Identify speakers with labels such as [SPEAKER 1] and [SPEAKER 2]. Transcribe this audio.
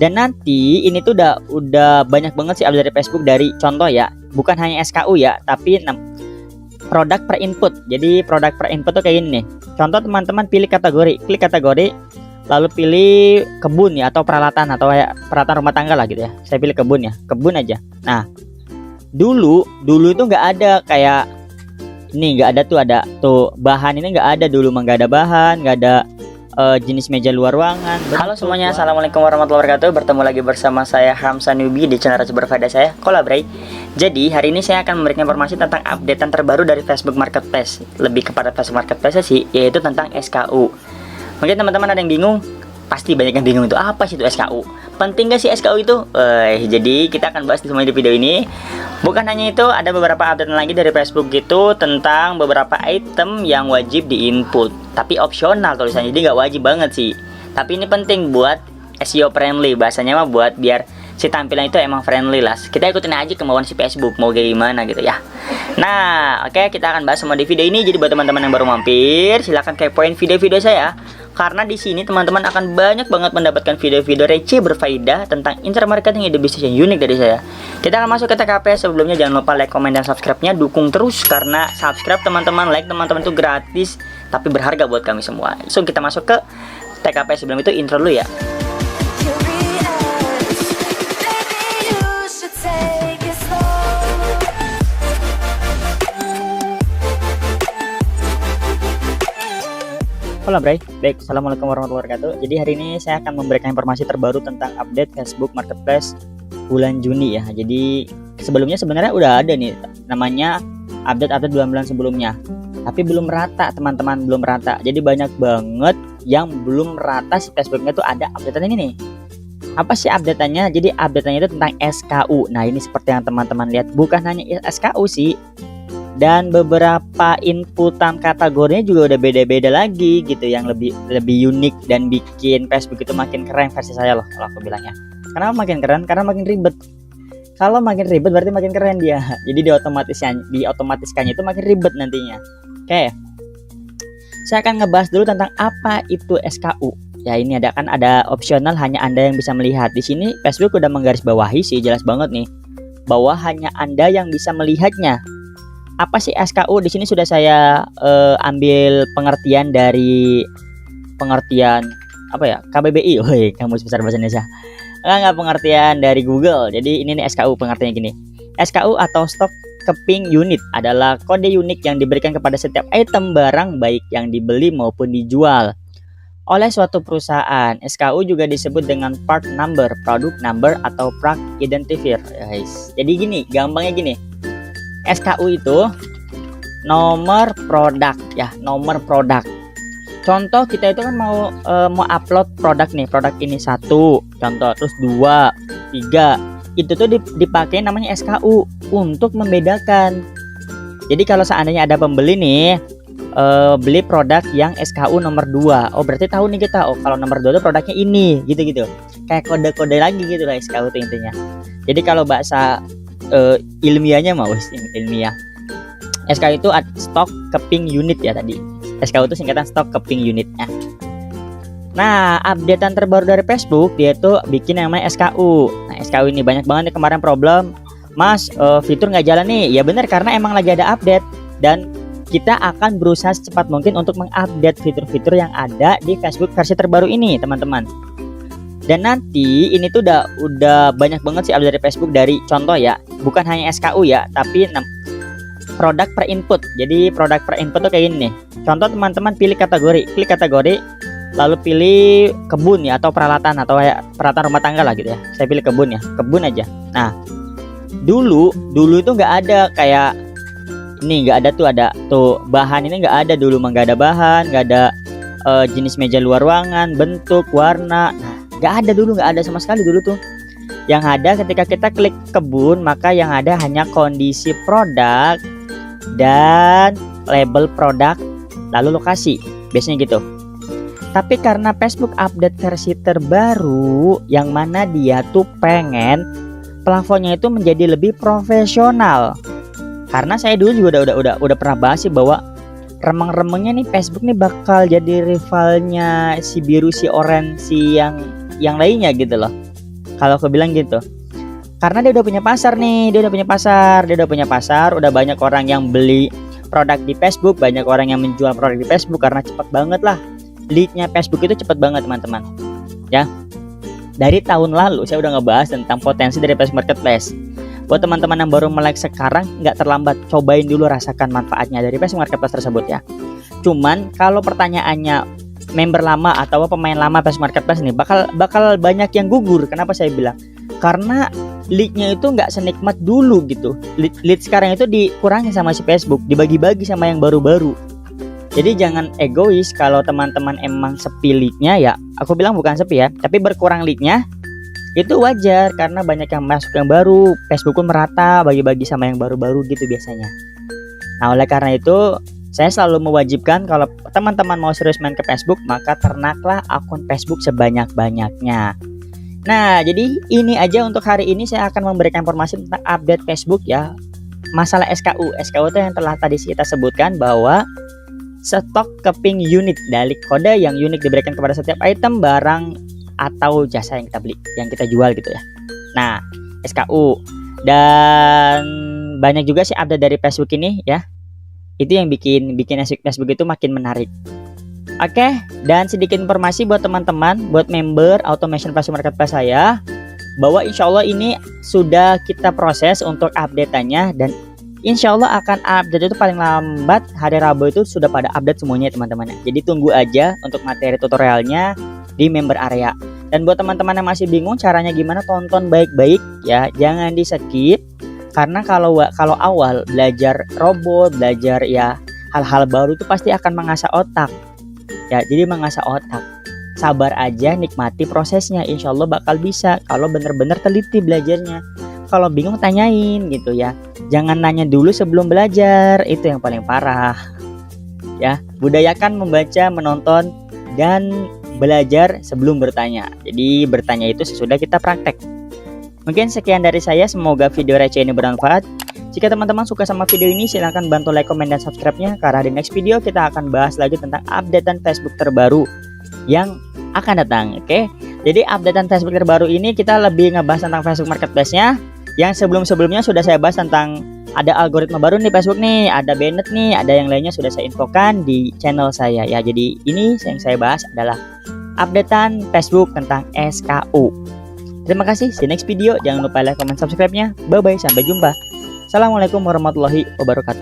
[SPEAKER 1] Dan nanti ini tuh udah banyak banget sih update dari Facebook, dari contoh ya, bukan hanya SKU ya, tapi produk per input. Jadi produk per input tuh kayak gini nih. Contoh, teman-teman pilih kategori, klik kategori, lalu pilih kebun ya, atau peralatan, atau kayak peralatan rumah tangga lah gitu ya. Saya pilih kebun ya, kebun aja. Nah, dulu itu nggak ada kayak ini, nggak ada tuh bahan ini, nggak ada dulu, nggak ada bahan, nggak ada jenis meja luar ruangan.
[SPEAKER 2] Halo semuanya, assalamualaikum warahmatullahi wabarakatuh. Bertemu lagi bersama saya Hamsa Newbie di channel berfaedah saya Kolabray. Jadi hari ini saya akan memberikan informasi tentang updatean terbaru dari Facebook Marketplace. Lebih kepada Facebook Marketplace sih, yaitu tentang SKU. Mungkin teman-teman ada yang bingung, pasti banyak yang bingung itu apa sih itu SKU. Penting gak sih SKU itu? Jadi kita akan bahas semua di video ini. Bukan hanya itu, ada beberapa update lagi dari Facebook gitu tentang beberapa item yang wajib di-input, tapi opsional tulisannya, jadi nggak wajib banget sih. Tapi ini penting buat SEO friendly, bahasanya mah buat biar si tampilan itu emang friendly lah. Kita ikutin aja kemauan si Facebook mau kayak gimana gitu ya. Nah, oke, kita akan bahas semua di video ini. Jadi buat teman-teman yang baru mampir, silahkan kepoin video-video saya. Karena di sini teman-teman akan banyak banget mendapatkan video-video receh berfaedah tentang internet marketing, ide bisnis yang unik dari saya. Kita akan masuk ke TKP. Sebelumnya jangan lupa like, komen, dan subscribe-nya. Dukung terus karena subscribe teman-teman, like teman-teman itu gratis tapi berharga buat kami semua. So kita masuk ke TKP. Sebelum itu intro dulu ya.
[SPEAKER 1] Halo Bray, baik, assalamualaikum warahmatullahi wabarakatuh. Jadi hari ini saya akan memberikan informasi terbaru tentang update Facebook Marketplace bulan Juni ya. Jadi sebelumnya sebenarnya udah ada nih namanya update bulan-bulan sebelumnya, tapi belum rata teman-teman, belum rata. Jadi banyak banget yang belum rata si Facebooknya tuh ada updatean ini nih. Apa sih updateannya? Jadi updateannya itu tentang SKU. Nah ini seperti yang teman-teman lihat, bukan hanya SKU sih, dan beberapa inputan kategorinya juga udah beda-beda lagi gitu, yang lebih unik dan bikin Facebook itu makin keren versi saya loh kalau aku bilangnya. Kenapa makin keren? Karena makin ribet. Kalau makin ribet berarti makin keren dia. Jadi diotomatiskannya itu makin ribet nantinya. Oke, saya akan ngebahas dulu tentang apa itu SKU. Ya ini ada opsional, hanya Anda yang bisa melihat. Di sini Facebook udah menggarisbawahi sih, jelas banget nih, bahwa hanya Anda yang bisa melihatnya. Apa sih SKU? Di sini sudah saya ambil pengertian dari apa ya, KBBI. Woi, Kamus Besar Bahasa Indonesia. Enggak pengertian dari Google. Jadi ini nih SKU, pengertiannya gini. SKU atau Stock Keeping Unit adalah kode unik yang diberikan kepada setiap item barang baik yang dibeli maupun dijual oleh suatu perusahaan. SKU juga disebut dengan part number, product number, atau product identifier, guys. Jadi gini, gampangnya gini. SKU itu nomor produk ya, nomor produk. Contoh kita itu kan mau upload produk nih, produk ini 1 contoh, terus 2, 3. Itu tuh dipakai namanya SKU untuk membedakan. Jadi kalau seandainya ada pembeli nih beli produk yang SKU nomor 2, oh berarti tahu nih kita, oh kalau nomor 2 itu produknya ini, gitu-gitu. Kayak kode-kode lagi gitu lah SKU itu intinya. Jadi kalau bahasa ilmiahnya mau ilmiah, SKU itu Stock Keeping Unit ya tadi. SKU itu singkatan Stock Keeping Unit. Nah, updatean terbaru dari Facebook dia tuh bikin yang namanya SKU. Nah, SKU ini banyak banget nih kemarin problem, Mas, fitur nggak jalan nih. Ya benar, karena emang lagi ada update dan kita akan berusaha secepat mungkin untuk mengupdate fitur-fitur yang ada di Facebook versi terbaru ini, teman-teman. Dan nanti ini tuh udah banyak banget sih update dari Facebook, dari contoh ya, bukan hanya SKU ya, tapi produk per input. Jadi produk per input tuh kayak gini nih. Contoh, teman-teman pilih kategori, klik kategori, lalu pilih kebun ya, atau peralatan, atau kayak peralatan rumah tangga lah gitu ya. Saya pilih kebun ya, kebun aja. Nah, dulu itu nggak ada kayak ini, nggak ada tuh bahan ini, nggak ada dulu, nggak ada bahan, nggak ada jenis meja luar ruangan, bentuk, warna. Nah, nggak ada sama sekali dulu tuh. Yang ada ketika kita klik kebun, maka yang ada hanya kondisi produk dan label produk, lalu lokasi, biasanya gitu. Tapi karena Facebook update versi terbaru, yang mana dia tuh pengen plafonnya itu menjadi lebih profesional. Karena saya dulu juga udah pernah bahas sih bahwa remeng-remengnya nih Facebook nih bakal jadi rivalnya si biru, si orange, si yang lainnya gitu loh. Kalau aku bilang gitu. Karena dia udah punya pasar nih, dia udah punya pasar, udah banyak orang yang beli produk di Facebook, banyak orang yang menjual produk di Facebook karena cepat banget lah. Leadnya Facebook itu cepat banget teman-teman. Ya. Dari tahun lalu saya udah ngebahas tentang potensi dari Facebook Marketplace. Buat teman-teman yang baru melek sekarang, nggak terlambat, cobain dulu, rasakan manfaatnya dari Facebook Marketplace tersebut ya. Cuman kalau pertanyaannya member lama atau pemain lama Facebook Marketplace ini bakal banyak yang gugur. Kenapa saya bilang? Karena leadnya itu nggak senikmat dulu gitu. Lead sekarang itu dikurangi sama si Facebook, dibagi-bagi sama yang baru-baru. Jadi jangan egois kalau teman-teman emang sepi leadnya ya. Aku bilang bukan sepi ya, tapi berkurang leadnya itu wajar karena banyak yang masuk yang baru. Facebook pun merata, bagi-bagi sama yang baru-baru gitu biasanya. Nah oleh karena itu saya selalu mewajibkan kalau teman-teman mau serius main ke Facebook, maka ternaklah akun Facebook sebanyak-banyaknya. Nah, jadi ini aja untuk hari ini saya akan memberikan informasi tentang update Facebook ya. Masalah SKU. SKU itu yang telah tadi kita sebutkan bahwa stok keping unit dari kode yang unik diberikan kepada setiap item, barang atau jasa yang kita beli, yang kita jual gitu ya. Nah, SKU. Dan banyak juga sih update dari Facebook ini ya. Itu yang bikin Facebook itu makin menarik. Oke, dan sedikit informasi buat teman-teman, buat member Automation Facebook Marketplace saya, bahwa insya Allah ini sudah kita proses untuk update-nya, dan insya Allah akan update itu paling lambat hari Rabu itu sudah pada update semuanya teman-teman. Jadi tunggu aja untuk materi tutorialnya di member area. Dan buat teman-teman yang masih bingung caranya gimana, tonton baik-baik ya, jangan di skip. Karena kalau awal belajar robot, belajar ya hal-hal baru itu pasti akan mengasah otak. Ya, jadi mengasah otak. Sabar aja, nikmati prosesnya. Insya Allah bakal bisa kalau bener-bener teliti belajarnya. Kalau bingung tanyain gitu ya. Jangan nanya dulu sebelum belajar, itu yang paling parah. Ya, budayakan membaca, menonton, dan belajar sebelum bertanya. Jadi bertanya itu sesudah kita praktek. Mungkin sekian dari saya, semoga video receh ini bermanfaat. Jika teman-teman suka sama video ini, silahkan bantu like, comment, dan subscribe-nya. Karena di next video kita akan bahas lagi tentang updatean Facebook terbaru yang akan datang. Oke, jadi updatean Facebook terbaru ini kita lebih ngebahas tentang Facebook Marketplace-nya. Yang sebelum-sebelumnya sudah saya bahas tentang ada algoritma baru nih Facebook nih, ada Banned nih, ada yang lainnya sudah saya infokan di channel saya ya. Jadi ini yang saya bahas adalah updatean Facebook tentang SKU. Terima kasih, see you next video. Jangan lupa like, comment, subscribe-nya. Bye-bye, sampai jumpa. Assalamualaikum warahmatullahi wabarakatuh.